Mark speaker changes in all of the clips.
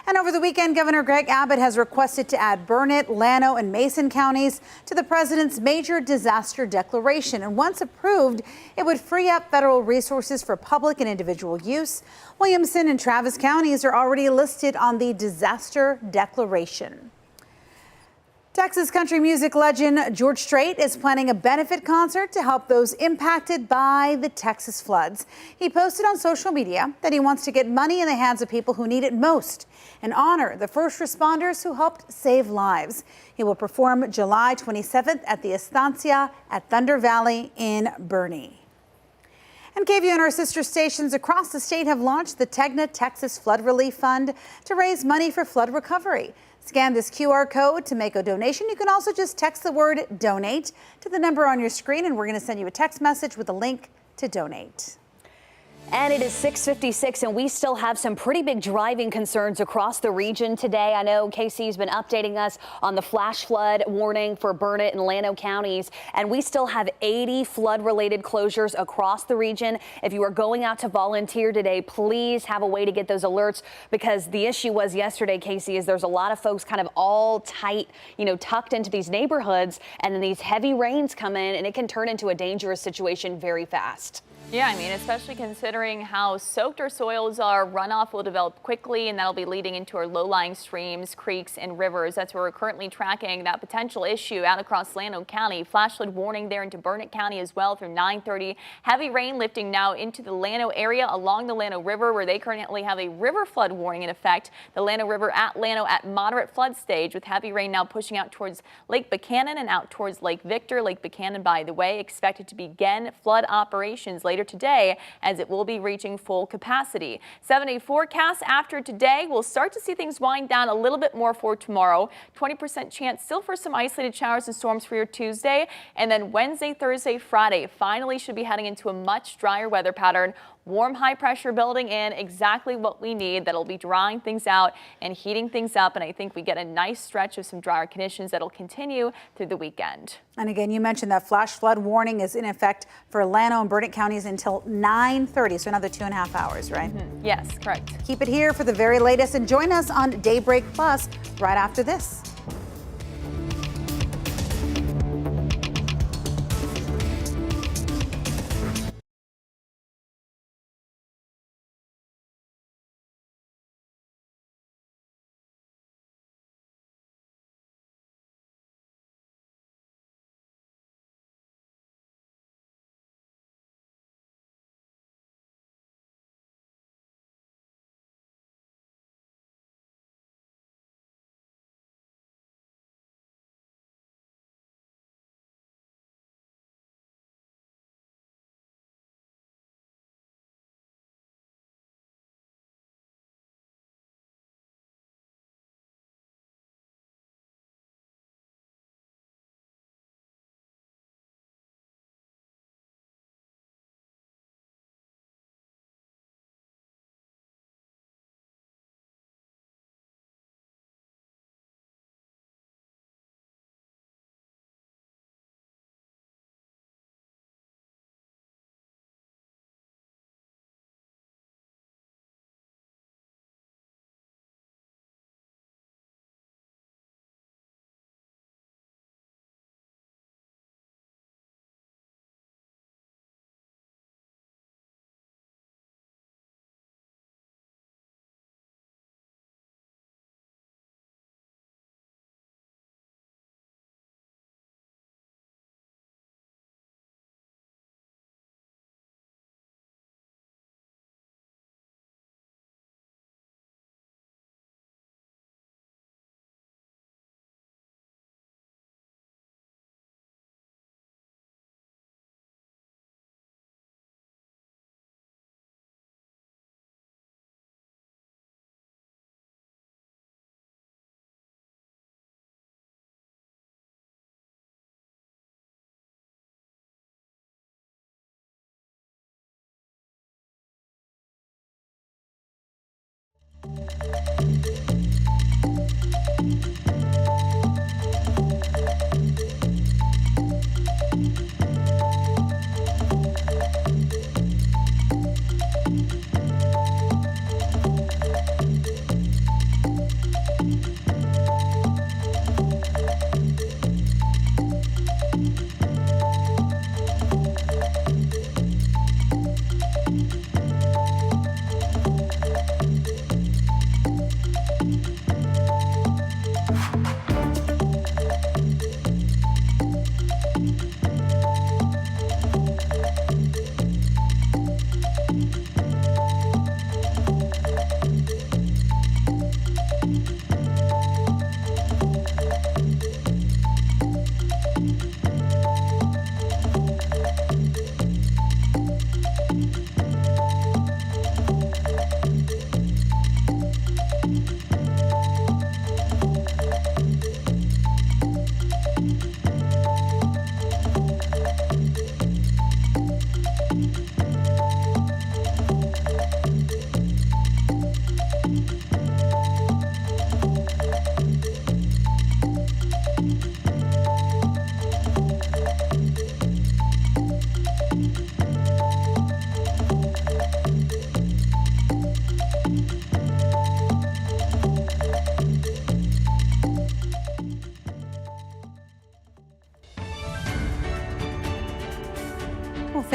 Speaker 1: And over the weekend, Governor Greg Abbott has requested to add Burnett, Llano, and Mason counties to the president's major disaster declaration. And once approved, it would free up federal resources for public and individual use. Williamson and Travis counties are already listed on the disaster declaration. Texas country music legend George Strait is planning a benefit concert to help those impacted by the Texas floods. He posted on social media that he wants to get money in the hands of people who need it most and honor the first responders who helped save lives. He will perform July 27th at the Estancia at Thunder Valley in Boerne. And KVUE and our sister stations across the state have launched the Tegna Texas Flood Relief Fund to raise money for flood recovery. Scan this QR code to make a donation. You can also just text the word donate to the number on your screen, and we're going to send you a text message with a link to donate.
Speaker 2: And it is 6:56, and we still have some pretty big driving concerns across the region today. I know Casey's been updating us on the flash flood warning for Burnett and Llano counties, and we still have 80 flood-related closures across the region. If you are going out to volunteer today, please have a way to get those alerts, because the issue was yesterday, Casey, is there's a lot of folks kind of all tight, tucked into these neighborhoods, and then these heavy rains come in, and it can turn into a dangerous situation very fast.
Speaker 3: Yeah, I mean, especially considering how soaked our soils are, runoff will develop quickly, and that'll be leading into our low-lying streams, creeks, and rivers. That's where we're currently tracking that potential issue out across Llano County. Flash flood warning there into Burnett County as well through 9:30. Heavy rain lifting now into the Llano area along the Llano River, where they currently have a river flood warning in effect. The Llano River at Llano at moderate flood stage, with heavy rain now pushing out towards Lake Buchanan and out towards Lake Victor. Lake Buchanan, by the way, expected to begin flood operations later today, as it will be reaching full capacity. 7-day forecast after today, we'll start to see things wind down a little bit more for tomorrow. 20% chance still for some isolated showers and storms for your Tuesday. And then Wednesday, Thursday, Friday finally should be heading into a much drier weather pattern. Warm high pressure building in, exactly what we need. That'll be drying things out and heating things up. And I think we get a nice stretch of some drier conditions that'll continue through the weekend.
Speaker 1: And again, you mentioned that flash flood warning is in effect for Llano and Burnett counties until 9:30, so another 2.5 hours, right?
Speaker 3: Yes, correct.
Speaker 1: Keep it here for the very latest, and join us on Daybreak Plus right after this.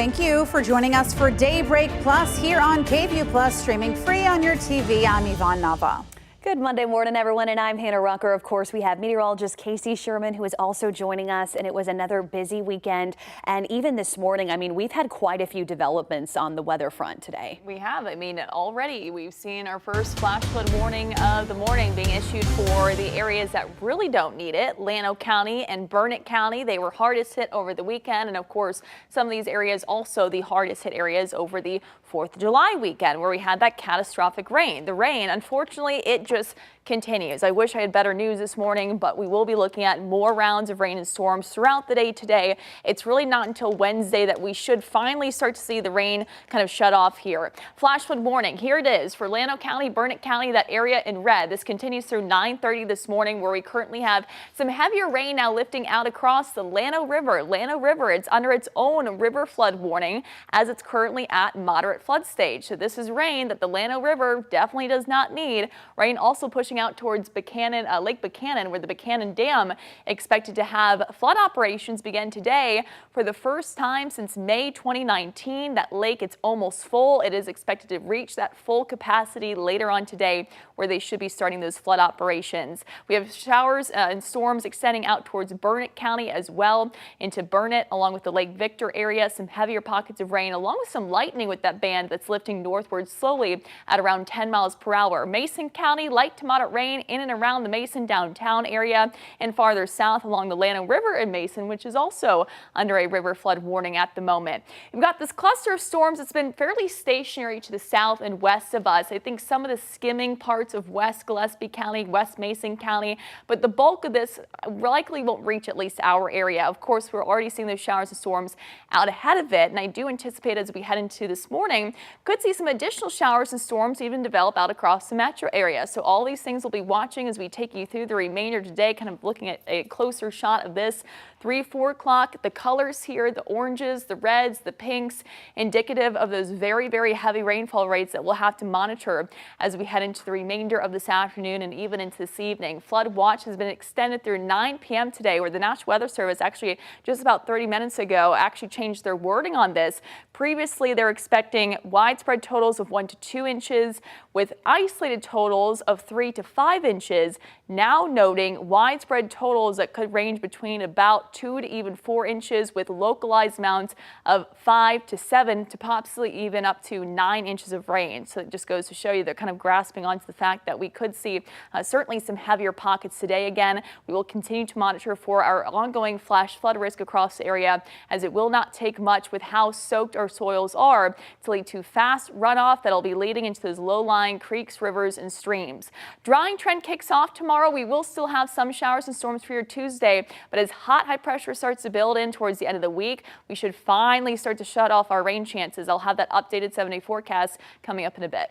Speaker 1: Thank you for joining us for Daybreak Plus here on KVUE Plus, streaming free on your TV. I'm Yvonne Nava.
Speaker 2: Good Monday morning, everyone, and I'm Hannah Rucker. Of course, we have meteorologist Casey Sherman, who is also joining us, and it was another busy weekend. And even this morning, I mean, we've had quite a few developments on the weather front today.
Speaker 3: We have. I mean, already we've seen our first flash flood warning of the morning being issued for the areas that really don't need it. Llano County and Burnett County, they were hardest hit over the weekend. And of course, some of these areas also the hardest hit areas over the 4th of July weekend, where we had that catastrophic rain. The rain, unfortunately, it just continues. I wish I had better news this morning, but we will be looking at more rounds of rain and storms throughout the day today. It's really not until Wednesday that we should finally start to see the rain kind of shut off here. Flash flood warning, here it is for Llano County, Burnett County, that area in red. This continues through 9:30 this morning, where we currently have some heavier rain now lifting out across the Llano River. Llano River, it's under its own river flood warning as it's currently at moderate flood stage. So this is rain that the Llano River definitely does not need. Rain also pushing out towards Buchanan, Lake Buchanan, where the Buchanan Dam expected to have flood operations begin today for the first time since May 2019. That lake, it's almost full. It is expected to reach that full capacity later on today, where they should be starting those flood operations. We have showers and storms extending out towards Burnett County as well into Burnett, along with the Lake Victor area. Some heavier pockets of rain, along with some lightning with that band that's lifting northward slowly at around 10 miles per hour. Mason County, light to moderate rain in and around the Mason downtown area, and farther south along the Llano River in Mason, which is also under a river flood warning at the moment. We've got this cluster of storms that's been fairly stationary to the south and west of us. I think some of the skimming parts of West Gillespie County, West Mason County, but the bulk of this likely won't reach at least our area. Of course, we're already seeing those showers and storms out ahead of it, and I do anticipate as we head into this morning, could see some additional showers and storms even develop out across the metro area. So all these things we'll be watching as we take you through the remainder today, kind of looking at a closer shot of this 3-4 o'clock. The colors here, the oranges, the reds, the pinks, indicative of those very, very heavy rainfall rates that we'll have to monitor as we head into the remainder of this afternoon and even into this evening. Flood watch has been extended through 9 p.m. today, where the National Weather Service actually just about 30 minutes ago actually changed their wording on this. Previously, they're expecting widespread totals of 1 to 2 inches with isolated totals of 3 to 5 inches. Now noting widespread totals that could range between about 2 to even 4 inches with localized amounts of 5 to 7 to possibly even up to 9 inches of rain. So it just goes to show you they're kind of grasping onto the fact that we could see certainly some heavier pockets today. Again, we will continue to monitor for our ongoing flash flood risk across the area, as it will not take much with how soaked our soils are to lead to fast runoff that'll be leading into those low-lying creeks, rivers, and streams. Drying trend kicks off tomorrow. We will still have some showers and storms for your Tuesday, but as high pressure starts to build in towards the end of the week, we should finally start to shut off our rain chances. I'll have that updated 7-day forecast coming up in a bit.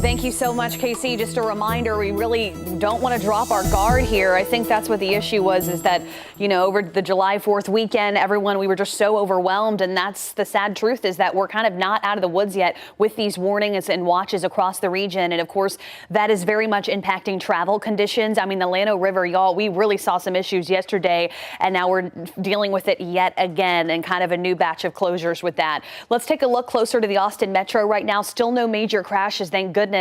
Speaker 2: Thank you so much, Casey. Just a reminder, we really don't want to drop our guard here. I think that's what the issue was, is that, you know, over the July 4th weekend, we were just so overwhelmed. And that's the sad truth, is that we're kind of not out of the woods yet with these warnings and watches across the region. And of course, that is very much impacting travel conditions. I mean, the Llano River, y'all, we really saw some issues yesterday, and now we're dealing with it yet again, and kind of a new batch of closures with that. Let's take a look closer to the Austin Metro right now. Still no major crashes, thank goodness,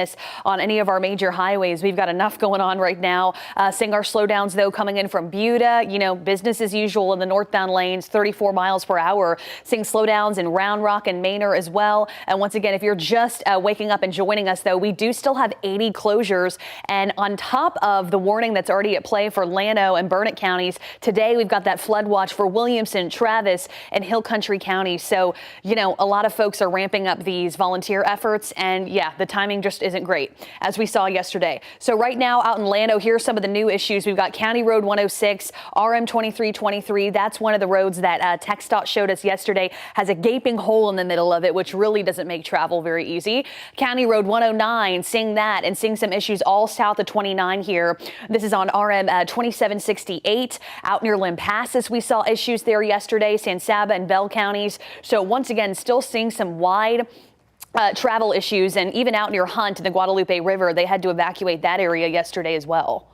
Speaker 2: on any of our major highways. We've got enough going on right now. Seeing our slowdowns, though, coming in from Buda, you know, business as usual in the northbound lanes, 34 miles per hour. Seeing slowdowns in Round Rock and Manor as well. And once again, if you're just waking up and joining us, though, we do still have 80 closures. And on top of the warning that's already at play for Llano and Burnett counties, today we've got that flood watch for Williamson, Travis, and Hill Country counties. So, you know, a lot of folks are ramping up these volunteer efforts. And yeah, the timing just isn't great, as we saw yesterday. So right now out in Llano, here's some of the new issues. We've got County Road 106, RM 2323. That's one of the roads that TxDOT showed us yesterday has a gaping hole in the middle of it, which really doesn't make travel very easy. County Road 109, seeing that and seeing some issues all south of 29 here. This is on RM 2768. Out near Limpasas, we saw issues there yesterday, San Saba and Bell counties. So once again, still seeing some wide travel issues, and even out near Hunt in the Guadalupe River, they had to evacuate that area yesterday as well.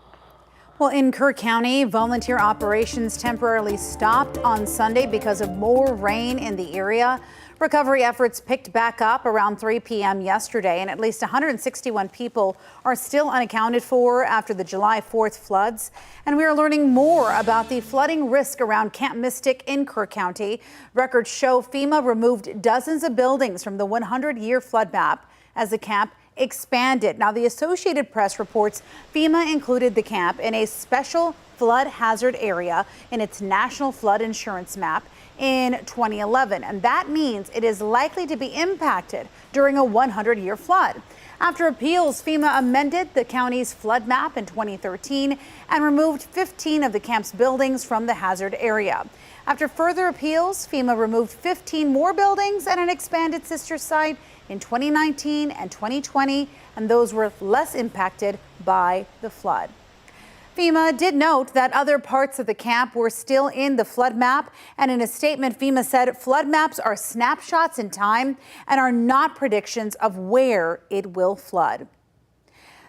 Speaker 1: Well, in Kerr County, volunteer operations temporarily stopped on Sunday because of more rain in the area. Recovery efforts picked back up around 3 p.m. yesterday, and at least 161 people are still unaccounted for after the July 4th floods. And we are learning more about the flooding risk around Camp Mystic in Kerr County. Records show FEMA removed dozens of buildings from the 100-year flood map as the camp expanded. Now, the Associated Press reports FEMA included the camp in a special flood hazard area in its national flood insurance map in 2011, and that means it is likely to be impacted during a 100-year flood. After appeals, FEMA amended the county's flood map in 2013 and removed 15 of the camp's buildings from the hazard area. After further appeals, FEMA removed 15 more buildings at an expanded sister site in 2019 and 2020, and those were less impacted by the flood. FEMA did note that other parts of the camp were still in the flood map, and in a statement, FEMA said flood maps are snapshots in time and are not predictions of where it will flood.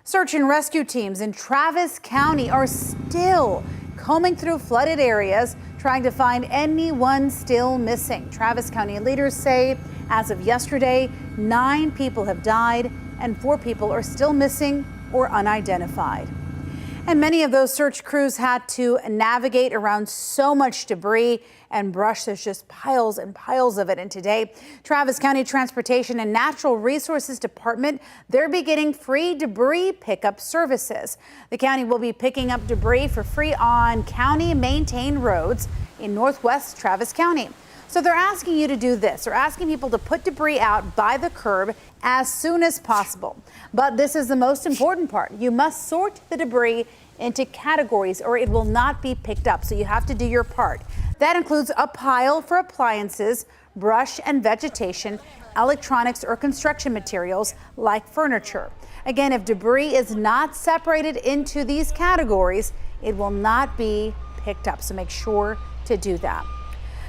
Speaker 1: Search and rescue teams in Travis County are still combing through flooded areas, trying to find anyone still missing. Travis County leaders say as of yesterday, 9 people have died and 4 people are still missing or unidentified. And many of those search crews had to navigate around so much debris and brush. There's just piles and piles of it. And today, Travis County Transportation and Natural Resources Department, they're beginning free debris pickup services. The county will be picking up debris for free on county maintained roads in northwest Travis County. So they're asking you to do this. They're asking people to put debris out by the curb as soon as possible. But this is the most important part. You must sort the debris into categories or it will not be picked up. So you have to do your part. That includes a pile for appliances, brush and vegetation, electronics or construction materials like furniture. Again, if debris is not separated into these categories, it will not be picked up. So make sure to do that.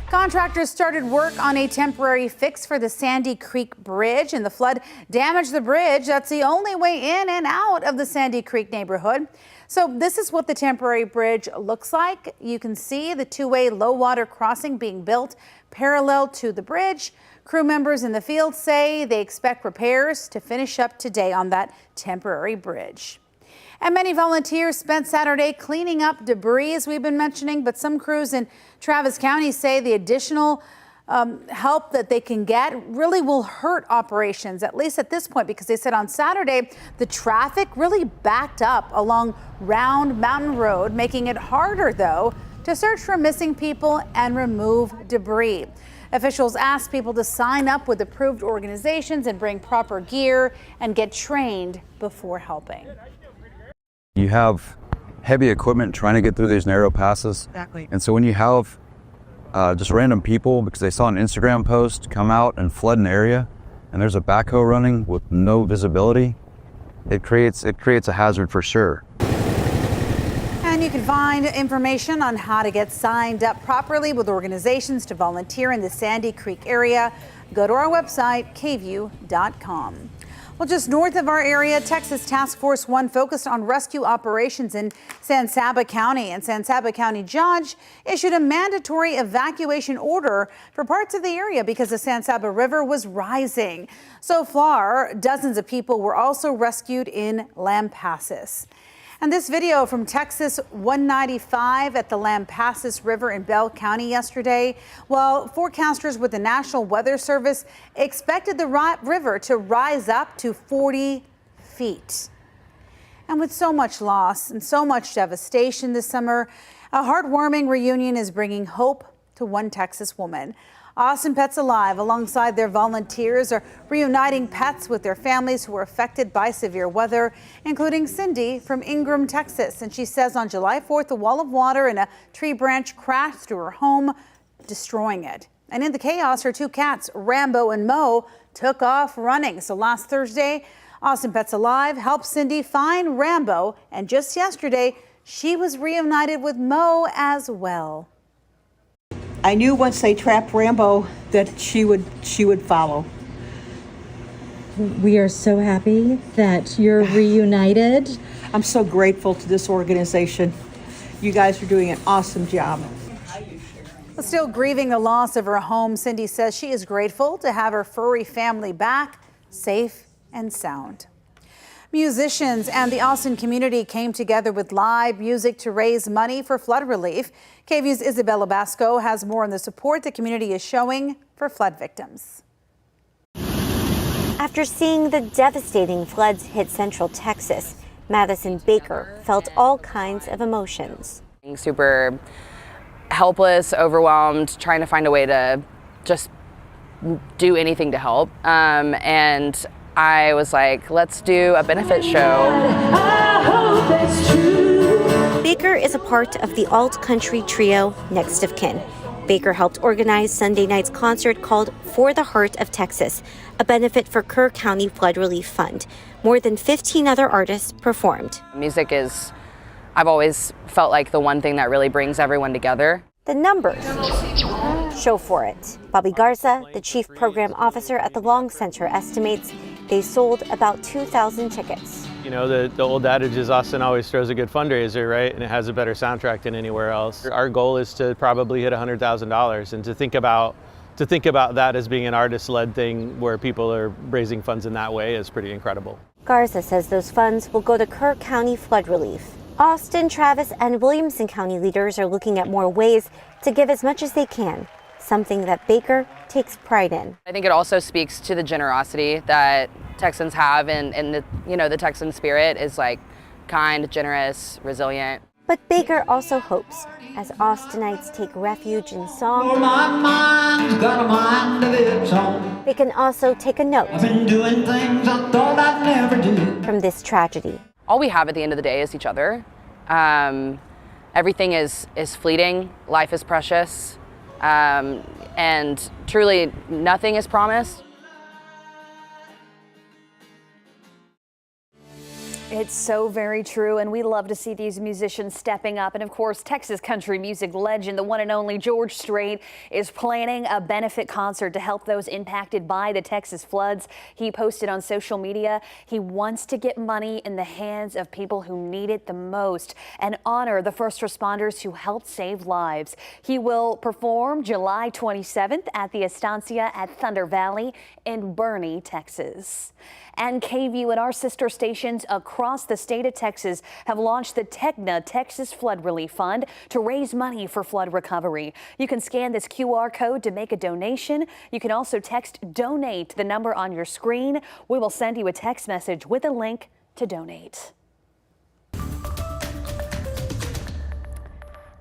Speaker 1: Contractors started work on a temporary fix for the Sandy Creek Bridge, and the flood damaged the bridge. That's the only way in and out of the Sandy Creek neighborhood. So this is what the temporary bridge looks like. You can see the two-way low water crossing being built parallel to the bridge. Crew members in the field say they expect repairs to finish up today on that temporary bridge. And many volunteers spent Saturday cleaning up debris, as we've been mentioning, but some crews in Travis County say the additional help that they can get really will hurt operations, at least at this point, because they said on Saturday the traffic really backed up along Round Mountain Road, making it harder, though, to search for missing people and remove debris. Officials asked people to sign up with approved organizations and bring proper gear and get trained before helping.
Speaker 4: You have heavy equipment trying to get through these narrow passes.
Speaker 5: Exactly.
Speaker 4: And so when you have just random people, because they saw an Instagram post, come out and flood an area, and there's a backhoe running with no visibility, it creates a hazard for sure.
Speaker 1: And you can find information on how to get signed up properly with organizations to volunteer in the Sandy Creek area. Go to our website, KVUE.com. Well, just north of our area, Texas Task Force 1 focused on rescue operations in San Saba County. And San Saba County judge issued a mandatory evacuation order for parts of the area because the San Saba River was rising. So far, dozens of people were also rescued in Lampasas. And this video from Texas 195 at the Lampasas River in Bell County yesterday. Well, forecasters with the National Weather Service expected the river to rise up to 40 feet. And with so much loss and so much devastation this summer, a heartwarming reunion is bringing hope to one Texas woman. Awesome Pets Alive, alongside their volunteers, are reuniting pets with their families who were affected by severe weather, including Cindy from Ingram, Texas. And she says on July 4th, a wall of water and a tree branch crashed through her home, destroying it. And in the chaos, her 2 cats, Rambo and Mo, took off running. So last Thursday, Awesome Pets Alive helped Cindy find Rambo. And just yesterday, she was reunited with Mo as well.
Speaker 5: I knew once they trapped Rambo that she would follow.
Speaker 6: We are so happy that you're reunited.
Speaker 5: I'm so grateful to this organization. You guys are doing an awesome job.
Speaker 1: Still grieving the loss of her home, Cindy says she is grateful to have her furry family back, safe and sound. Musicians and the Austin community came together with live music to raise money for flood relief. KVUE's Isabella Basco has more on the support the community is showing for flood victims.
Speaker 6: After seeing the devastating floods hit central Texas, Madison Baker felt all kinds of emotions.
Speaker 7: Super helpless, overwhelmed, trying to find a way to just do anything to help. And I was like, let's do a benefit show.
Speaker 6: Baker is a part of the alt-country trio Next of Kin. Baker helped organize Sunday night's concert called For the Heart of Texas, a benefit for Kerr County Flood Relief Fund. More than 15 other artists performed.
Speaker 7: Music is, I've always felt like the one thing that really brings everyone together.
Speaker 6: The numbers show for it. Bobby Garza, the chief program officer at the Long Center, estimates they sold about 2,000 tickets.
Speaker 8: You know, the old adage is Austin always throws a good fundraiser, right? And it has a better soundtrack than anywhere else. Our goal is to probably hit $100,000, and to think about that as being an artist-led thing where people are raising funds in that way is pretty incredible.
Speaker 6: Garza says those funds will go to Kerr County flood relief. Austin, Travis, and Williamson County leaders are looking at more ways to give as much as they can, something that Baker takes pride in.
Speaker 7: I think it also speaks to the generosity that Texans have, and the Texan spirit is like kind, generous, resilient.
Speaker 6: But Baker also hopes, as Austinites take refuge in song, they can also take a note from this tragedy.
Speaker 7: All we have at the end of the day is each other. Everything is fleeting. Life is precious. And truly nothing is promised.
Speaker 2: It's so very true, and we love to see these musicians stepping up. And of course, Texas country music legend, the one and only George Strait, is planning a benefit concert to help those impacted by the Texas floods. He posted on social media he wants to get money in the hands of people who need it the most and honor the first responders who helped save lives. He will perform July 27th at the Estancia at Thunder Valley in Boerne, Texas. And KVUE and our sister stations across the state of Texas have launched the TEGNA Texas Flood Relief Fund to raise money for flood recovery. You can scan this QR code to make a donation. You can also text DONATE to the number on your screen. We will send you a text message with a link to donate.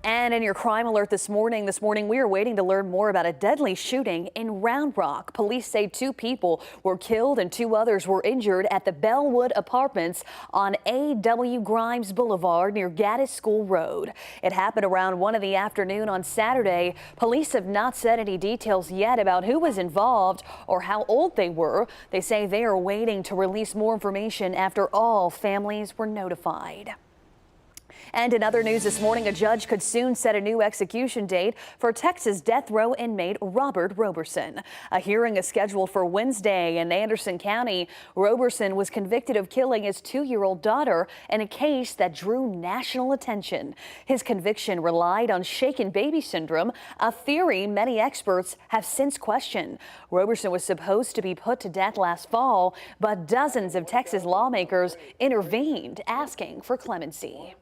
Speaker 2: And in your crime alert this morning, we are waiting to learn more about a deadly shooting in Round Rock. Police say 2 people were killed and 2 others were injured at the Bellwood Apartments on A.W. Grimes Boulevard near Gaddis School Road. It happened around 1 in the afternoon on Saturday. Police have not said any details yet about who was involved or how old they were. They say they are waiting to release more information after all families were notified. And in other news this morning, a judge could soon set a new execution date for Texas death row inmate Robert Roberson. A hearing is scheduled for Wednesday in Anderson County. Roberson was convicted of killing his 2-year-old daughter in a case that drew national attention. His conviction relied on shaken baby syndrome, a theory many experts have since questioned. Roberson was supposed to be put to death last fall, but dozens of Texas lawmakers intervened, asking for clemency.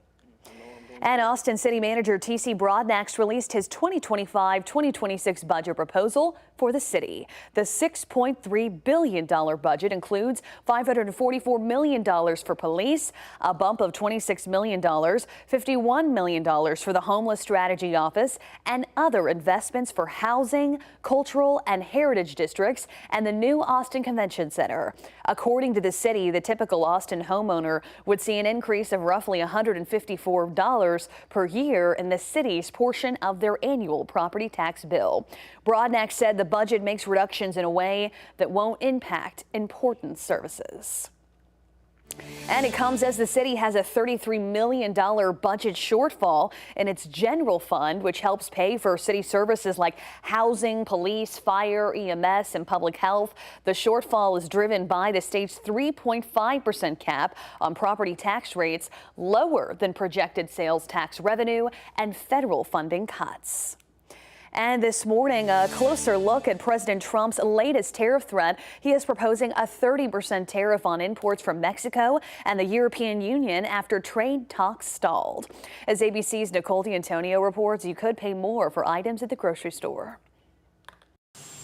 Speaker 2: And Austin City Manager T.C. Broadnax released his 2025-2026 budget proposal for the city. The $6.3 billion budget includes $544 million for police, a bump of $26 million, $51 million for the Homeless Strategy Office, and other investments for housing, cultural, and heritage districts, and the new Austin Convention Center. According to the city, the typical Austin homeowner would see an increase of roughly $154 per year in the city's portion of their annual property tax bill. Broadnax said the budget makes reductions in a way that won't impact important services. And it comes as the city has a $33 million budget shortfall in its general fund, which helps pay for city services like housing, police, fire, EMS, and public health. The shortfall is driven by the state's 3.5% cap on property tax rates, lower than projected sales tax revenue and federal funding cuts. And this morning, a closer look at President Trump's latest tariff threat. He is proposing a 30% tariff on imports from Mexico and the European Union after trade talks stalled. As ABC's Nicole D'Antonio reports, you could pay more for items at the grocery store.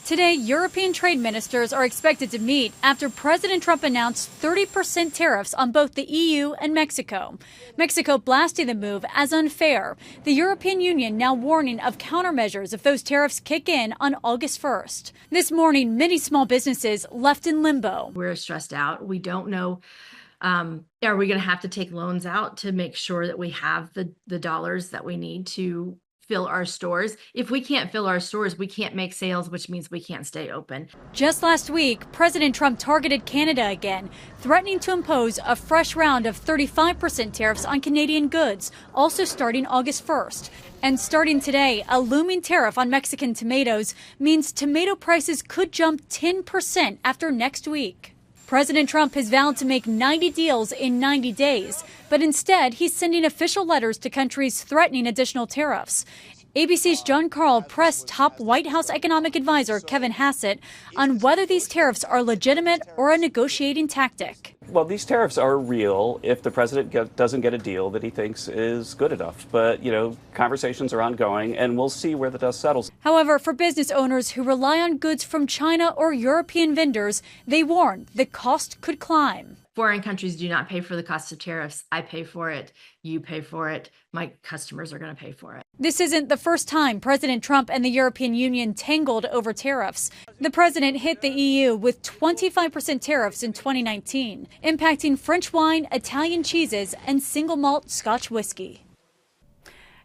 Speaker 9: Today, European trade ministers are expected to meet after President Trump announced 30% tariffs on both the EU and Mexico. Mexico blasting the move as unfair. The European Union now warning of countermeasures if those tariffs kick in on August 1st. This morning, many small businesses left in limbo.
Speaker 10: We're stressed out. We don't know. Are we going to have to take loans out to make sure that we have the dollars that we need to fill our stores? If we can't fill our stores, we can't make sales, which means we can't stay open.
Speaker 9: Just last week, President Trump targeted Canada again, threatening to impose a fresh round of 35% tariffs on Canadian goods, also starting August 1st. And starting today, a looming tariff on Mexican tomatoes means tomato prices could jump 10% after next week. President Trump has vowed to make 90 deals in 90 days, but instead he's sending official letters to countries threatening additional tariffs. ABC's John Carl pressed top White House economic advisor Kevin Hassett on whether these tariffs are legitimate or a negotiating tactic.
Speaker 11: Well, these tariffs are real if the president doesn't get a deal that he thinks is good enough. But, conversations are ongoing, and we'll see where the dust settles.
Speaker 9: However, for business owners who rely on goods from China or European vendors, they warn the cost could climb.
Speaker 10: Foreign countries do not pay for the cost of tariffs. I pay for it. You pay for it. My customers are going to pay for it.
Speaker 9: This isn't the first time President Trump and the European Union tangled over tariffs. The president hit the EU with 25% tariffs in 2019, impacting French wine, Italian cheeses, and single malt Scotch whiskey.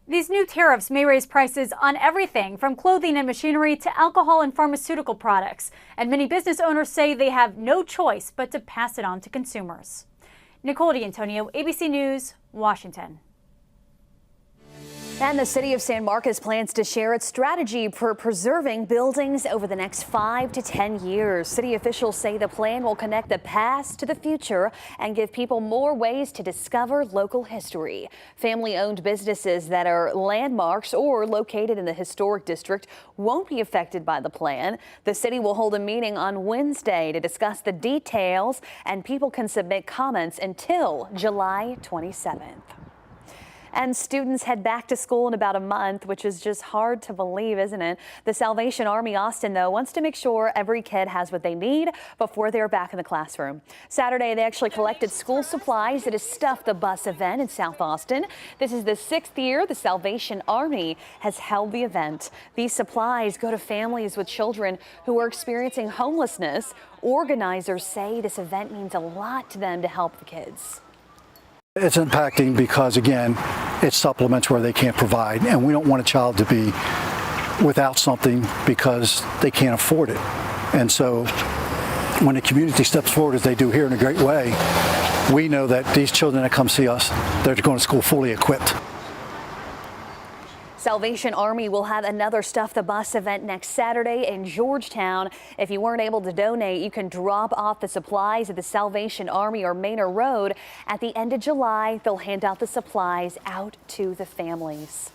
Speaker 9: These new tariffs may raise prices on everything from clothing and machinery to alcohol and pharmaceutical products. And many business owners say they have no choice but to pass it on to consumers. Nicole D'Antonio, ABC News, Washington.
Speaker 2: And the city of San Marcos plans to share its strategy for preserving buildings over the next 5 to 10 years. City officials say the plan will connect the past to the future and give people more ways to discover local history. Family-owned businesses that are landmarks or located in the historic district won't be affected by the plan. The city will hold a meeting on Wednesday to discuss the details, and people can submit comments until July 27th. And students head back to school in about a month, which is just hard to believe, isn't it? The Salvation Army Austin, though, wants to make sure every kid has what they need before they're back in the classroom. Saturday, they actually collected school supplies at a Stuff the Bus event in South Austin. This is the 6th year the Salvation Army has held the event. These supplies go to families with children who are experiencing homelessness. Organizers say this event means a lot to them to help the kids.
Speaker 12: It's impacting because, again, it supplements where they can't provide, and we don't want a child to be without something because they can't afford it. And so when the community steps forward, as they do here in a great way, we know that these children that come see us, they're going to school fully equipped.
Speaker 2: Salvation Army will have another Stuff the Bus event next Saturday in Georgetown. If you weren't able to donate, you can drop off the supplies at the Salvation Army or Manor Road. At the end of July, they'll hand out the supplies out to the families.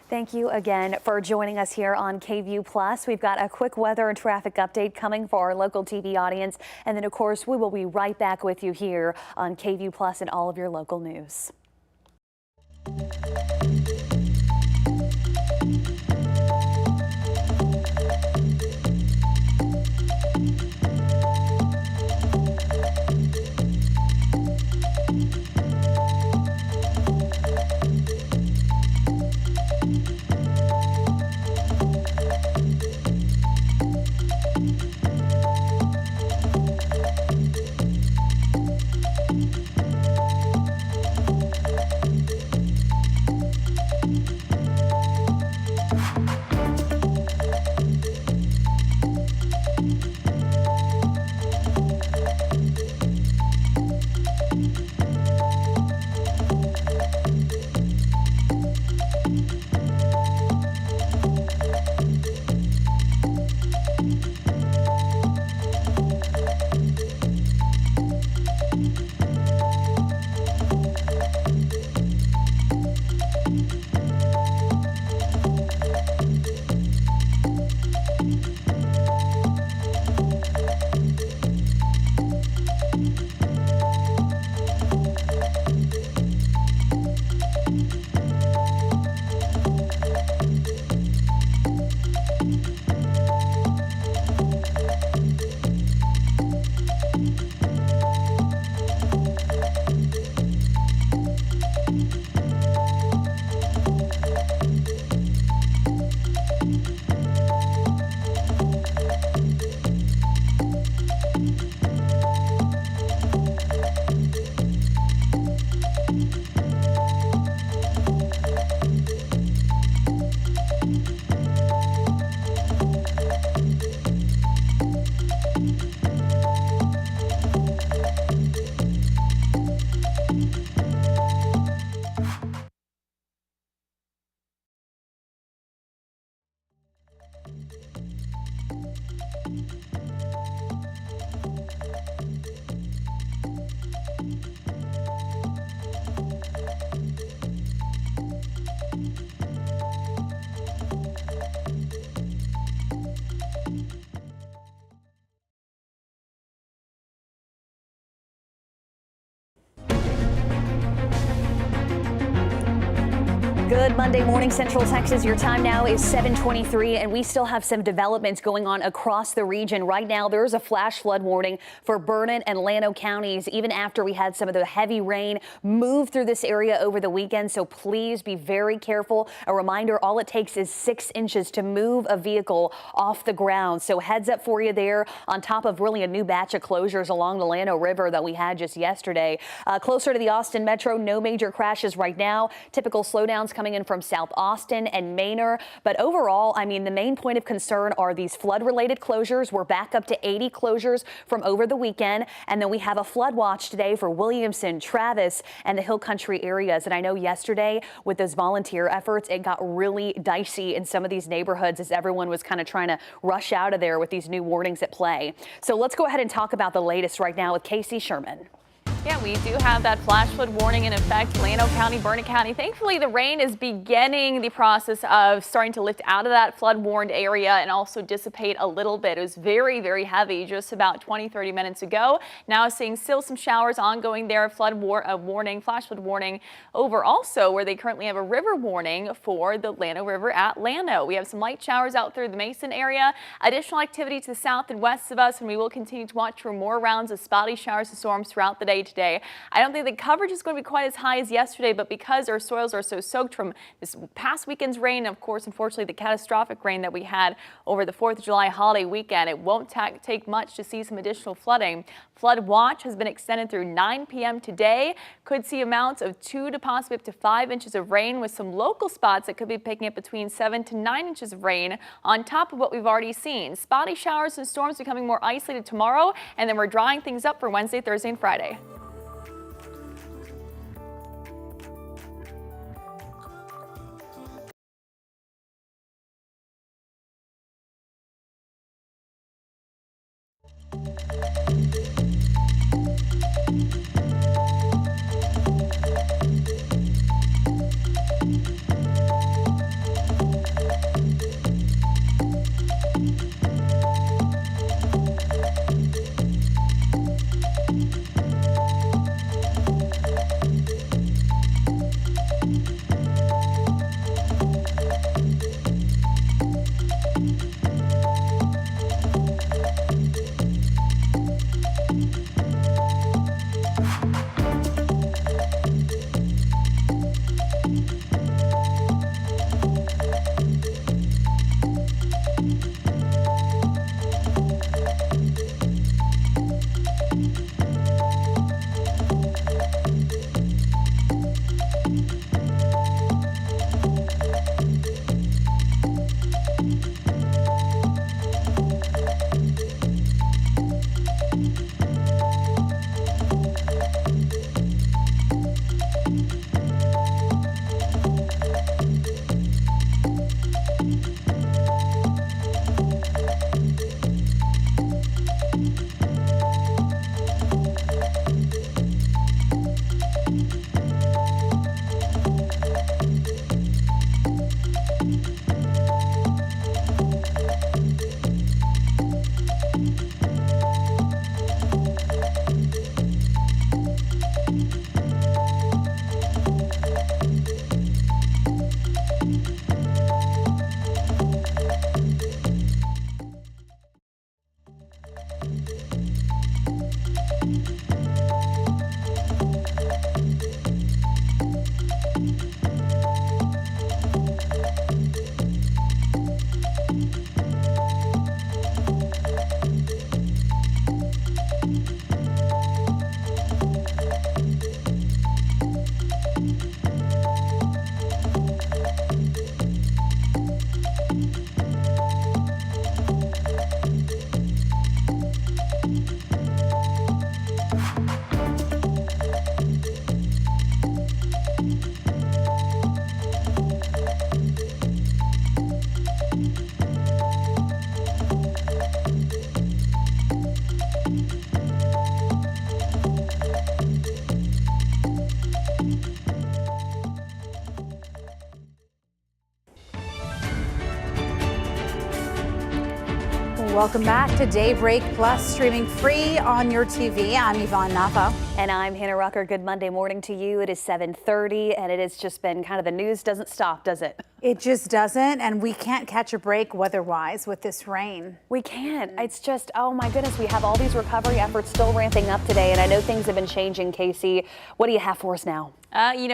Speaker 2: Thank you again for joining us here on KVUE Plus. We've got a quick weather and traffic update coming for our local TV audience. And then, of course, we will be right back with you here on KVUE Plus and all of your local news. Good Monday morning, Central Texas. Your time now is 7:23, and we still have some developments going on across the region. Right now, there's a flash flood warning for Burnett and Llano counties, even after we had some of the heavy rain move through this area over the weekend. So please be very careful. A reminder, all it takes is 6 inches to move a vehicle off the ground. So heads up for you there, on top of really a new batch of closures along the Llano River that we had just yesterday. Closer to the Austin Metro, no major crashes right now. Typical slowdowns coming in from South Austin and Manor. But overall, I mean, the main point of concern are these flood-related closures. We're back up to 80 closures from over the weekend. And then we have a flood watch today for Williamson, Travis, and the Hill Country areas. And I know yesterday with those volunteer efforts, it got really dicey in some of these neighborhoods as everyone was kind of trying to rush out of there with these new warnings at play. So let's go ahead and talk about the latest right now with Casey Sherman.
Speaker 3: Yeah, we do have that flash flood warning in effect, Llano County, Burnett County. Thankfully, the rain is beginning the process of starting to lift out of that flood warned area and also dissipate a little bit. It was very, very heavy just about 20-30 minutes ago. Now seeing still some showers ongoing there, flash flood warning over also where they currently have a river warning for the Llano River at Llano. We have some light showers out through the Mason area, additional activity to the south and west of us, and we will continue to watch for more rounds of spotty showers and storms throughout the day today. I don't think the coverage is going to be quite as high as yesterday, but because our soils are so soaked from this past weekend's rain, and of course, unfortunately, the catastrophic rain that we had over the 4th of July holiday weekend, it won't take much to see some additional flooding. Flood watch has been extended through 9 p.m. today. Could see amounts of 2 to possibly up to 5 inches of rain, with some local spots that could be picking up between 7 to 9 inches of rain on top of what we've already seen. Spotty showers and storms becoming more isolated tomorrow, and then we're drying things up for Wednesday, Thursday, and Friday.
Speaker 1: Welcome back to Daybreak Plus, streaming free on your TV. I'm Yvonne Napa.
Speaker 2: And I'm Hannah Rucker. Good Monday morning to you. It is 7:30, and it has just been kind of the news doesn't stop, does it?
Speaker 1: It just doesn't, and we can't catch a break weather-wise with this rain.
Speaker 2: We can't. It's just, oh my goodness, we have all these recovery efforts still ramping up today, and I know things have been changing. Casey, what do you have for us now?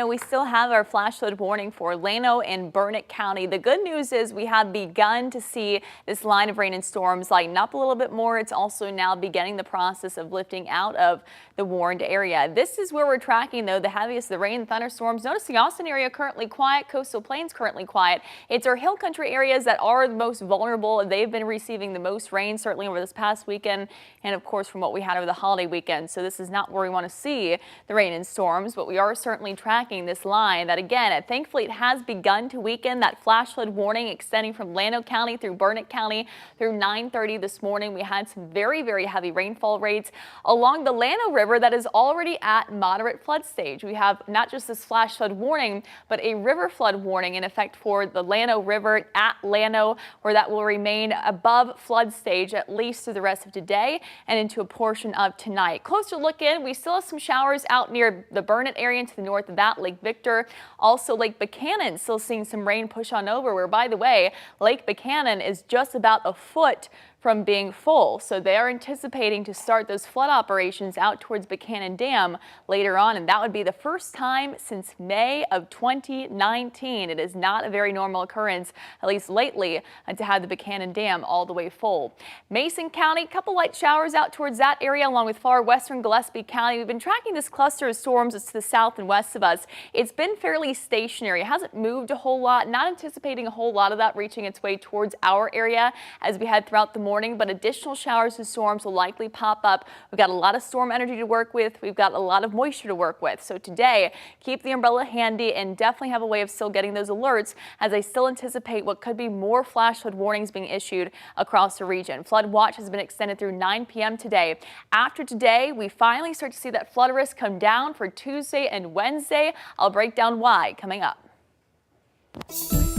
Speaker 3: We still have our flash flood warning for Llano and Burnett County. The good news is we have begun to see this line of rain and storms lighten up a little bit more. It's also now beginning the process of lifting out of the warned area. This is where we're tracking, though, the heaviest the rain and thunderstorms. Notice the Austin area currently quiet, coastal plains currently quiet. It's our hill country areas that are the most vulnerable. They've been receiving the most rain, certainly over this past weekend, and of course from what we had over the holiday weekend. So this is not where we want to see the rain and storms, but we are certainly tracking this line that, again, thankfully it has begun to weaken. That flash flood warning extending from Llano County through Burnett County through 9:30 this morning. We had some very, very heavy rainfall rates along the Llano River that is already at moderate flood stage. We have not just this flash flood warning, but a river flood warning in effect for the Llano River at Llano, where that will remain above flood stage at least through the rest of today and into a portion of tonight. Closer look in, we still have some showers out near the Burnett area and to the north of that, Lake Victor. Also Lake Buchanan still seeing some rain push on over, where, by the way, Lake Buchanan is just about a foot from being full. So they are anticipating to start those flood operations out towards Buchanan Dam later on, and that would be the first time since May of 2019. It is not a very normal occurrence, at least lately, to have the Buchanan Dam all the way full. Mason County, couple light showers out towards that area along with far western Gillespie County. We've been tracking this cluster of storms to the south and west of us. It's been fairly stationary. It hasn't moved a whole lot, not anticipating a whole lot of that reaching its way towards our area as we head throughout the morning, but additional showers and storms will likely pop up. We've got a lot of storm energy to work with. We've got a lot of moisture to work with. So today, keep the umbrella handy and definitely have a way of still getting those alerts, as I still anticipate what could be more flash flood warnings being issued across the region. Flood watch has been extended through 9 p.m. today. After today, we finally start to see that flood risk come down for Tuesday and Wednesday. I'll break down why coming up.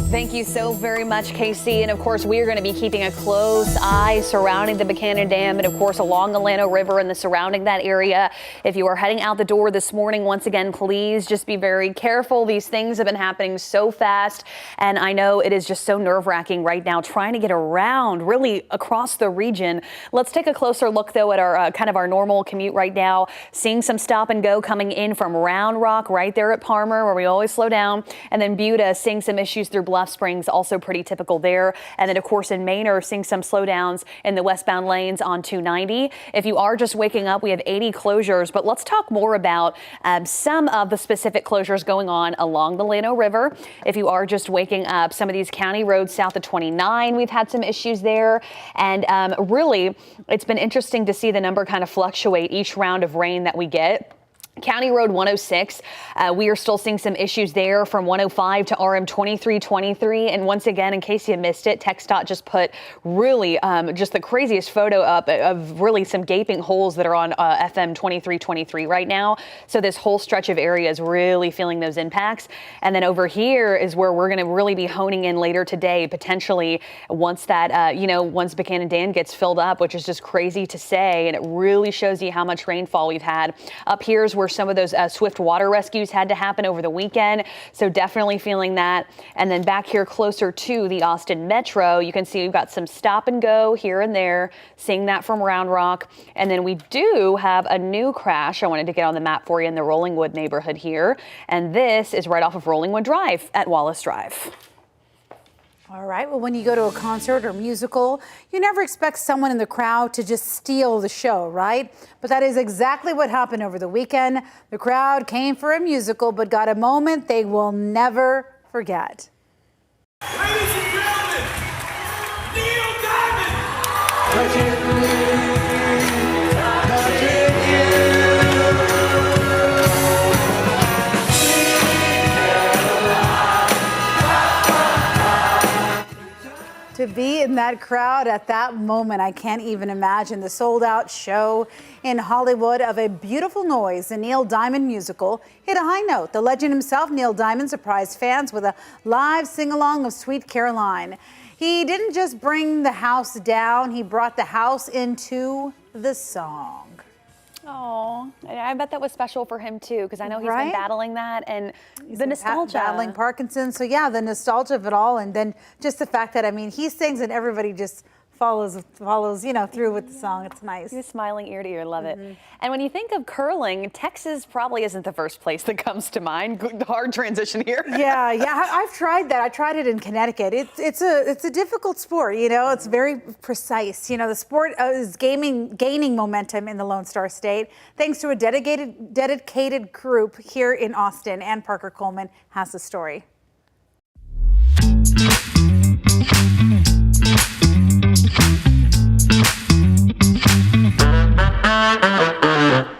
Speaker 2: Thank you so very much, Casey. And of course, we are going to be keeping a close eye surrounding the Buchanan Dam and of course along the Llano River and the surrounding that area. If you are heading out the door this morning, once again, please just be very careful. These things have been happening so fast, and I know it is just so nerve-wracking right now trying to get around really across the region. Let's take a closer look though at our kind of our normal commute right now. Seeing some stop and go coming in from Round Rock right there at Palmer, where we always slow down, and then Buda seeing some issues through Bluff Springs, also pretty typical there. And then of course in Manor, seeing some slowdowns in the westbound lanes on 290. If you are just waking up, we have 80 closures, but let's talk more about some of the specific closures going on along the Llano River. If you are just waking up, some of these county roads south of 29, we've had some issues there. And really, it's been interesting to see the number kind of fluctuate each round of rain that we get. County Road 106, we are still seeing some issues there from 105 to RM 2323. And once again, in case you missed it, TxDOT just put really just the craziest photo up of really some gaping holes that are on FM 2323 right now. So this whole stretch of area is really feeling those impacts. And then over here is where we're going to really be honing in later today, potentially once that, once Buchanan Dam gets filled up, which is just crazy to say. And it really shows you how much rainfall we've had. Up here is where some of those swift water rescues had to happen over the weekend. So definitely feeling that. And then back here closer to the Austin Metro, you can see we've got some stop and go here and there, seeing that from Round Rock. And then we do have a new crash I wanted to get on the map for you in the Rollingwood neighborhood here. And this is right off of Rollingwood Drive at Wallace Drive.
Speaker 1: All right. Well, when you go to a concert or musical, you never expect someone in the crowd to just steal the show, right? But that is exactly what happened over the weekend. The crowd came for a musical, but got a moment they will never forget.
Speaker 13: Ladies and gentlemen, Neil Diamond!
Speaker 1: To be in that crowd at that moment. I can't even imagine. The sold-out show in Hollywood of A Beautiful Noise, a Neil Diamond musical, hit a high note. The legend himself, Neil Diamond, surprised fans with a live sing-along of Sweet Caroline. He didn't just bring the house down, he brought the house into the song.
Speaker 2: Oh, I bet that was special for him too, because I know he's been battling that and the nostalgia.
Speaker 1: Battling Parkinson's. So yeah, the nostalgia of it all. And then just the fact that, I mean, he sings and everybody just follows, you know, through with the song. It's nice.
Speaker 2: He was smiling ear to ear. Love it. And when you think of curling, Texas probably isn't the first place that comes to mind. Good, hard transition here.
Speaker 1: Yeah, I've tried that. I tried it in Connecticut. It's a difficult sport. You know, it's very precise. You know, the sport is gaining momentum in the Lone Star State thanks to a dedicated group here in Austin. And Parker Coleman has the story.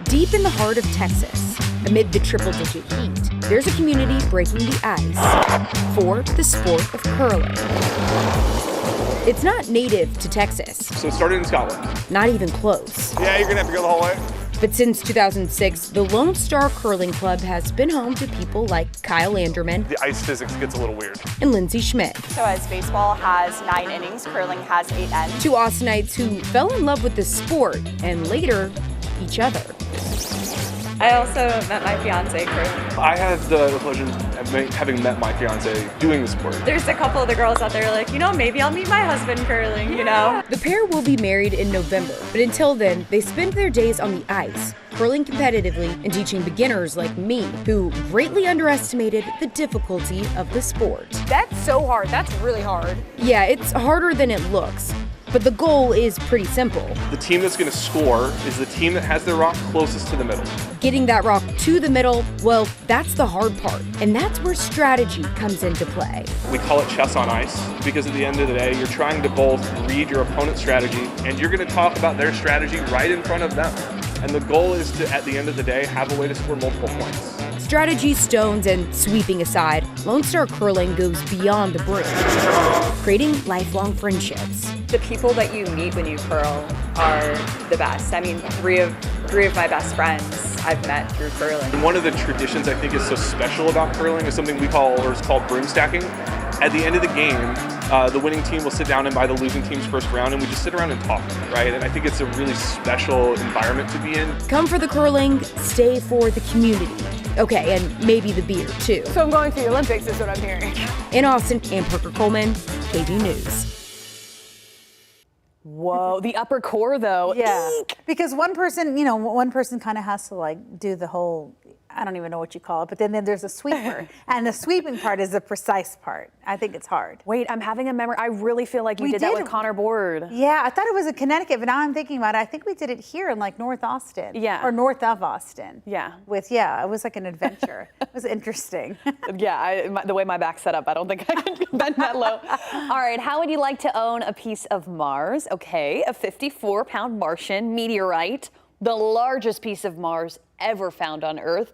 Speaker 14: Deep in the heart of Texas, amid the triple-digit heat, there's a community breaking the ice for the sport of curling. It's not native to Texas.
Speaker 15: So it started in Scotland.
Speaker 14: Not even close.
Speaker 15: Yeah, you're gonna have to go the whole way.
Speaker 14: But since 2006, the Lone Star Curling Club has been home to people like Kyle Anderman.
Speaker 15: The ice physics gets a little weird.
Speaker 14: And Lindsay Schmidt.
Speaker 16: So as baseball has 9 innings, curling has 8 ends.
Speaker 14: Two Austinites who fell in love with the sport and later each other.
Speaker 16: I also met my fiance curling.
Speaker 15: I had the pleasure of having met my fiance doing the sport.
Speaker 16: There's a couple of the girls out there like, you know, maybe I'll meet my husband curling, you know.
Speaker 14: The pair will be married in November, but until then, they spend their days on the ice, curling competitively and teaching beginners like me, who greatly underestimated the difficulty of the sport.
Speaker 16: That's so hard. That's really hard.
Speaker 14: Yeah, it's harder than it looks. But the goal is pretty simple.
Speaker 15: The team that's going to score is the team that has their rock closest to the middle.
Speaker 14: Getting that rock to the middle, well, that's the hard part. And that's where strategy comes into play.
Speaker 15: We call it chess on ice because at the end of the day, you're trying to both read your opponent's strategy and you're going to talk about their strategy right in front of them. And the goal is to, at the end of the day, have a way to score multiple points.
Speaker 14: Strategy, stones, and sweeping aside, Lone Star Curling goes beyond the bridge, creating lifelong friendships.
Speaker 16: The people that you meet when you curl are the best. I mean, three of my best friends I've met through curling.
Speaker 15: And one of the traditions I think is so special about curling is something we call, or is called broom stacking. At the end of the game, the winning team will sit down and buy the losing team's first round, and we just sit around and talk, right? And I think it's a really special environment to be in.
Speaker 14: Come for the curling, stay for the community. Okay, and maybe the beer, too.
Speaker 16: So I'm going to the Olympics is what I'm hearing.
Speaker 14: In Austin, and Parker Coleman, KVUE News.
Speaker 2: Whoa, the upper core, though.
Speaker 1: Yeah, because one person kind of has to like do the whole, I don't even know what you call it, but then there's a sweeper. And the sweeping part is the precise part. I think it's hard.
Speaker 2: Wait, I'm having a memory. I really feel like you did that with Connor Board.
Speaker 1: Yeah, I thought it was in Connecticut, but now I'm thinking about it. I think we did it here in like North Austin.
Speaker 2: Yeah.
Speaker 1: Or north of Austin.
Speaker 2: Yeah.
Speaker 1: It was like an adventure. It was interesting.
Speaker 2: Yeah, the way my back's set up, I don't think I can bend that low. All right, how would you like to own a piece of Mars? Okay, a 54-pound Martian meteorite, the largest piece of Mars ever found on Earth.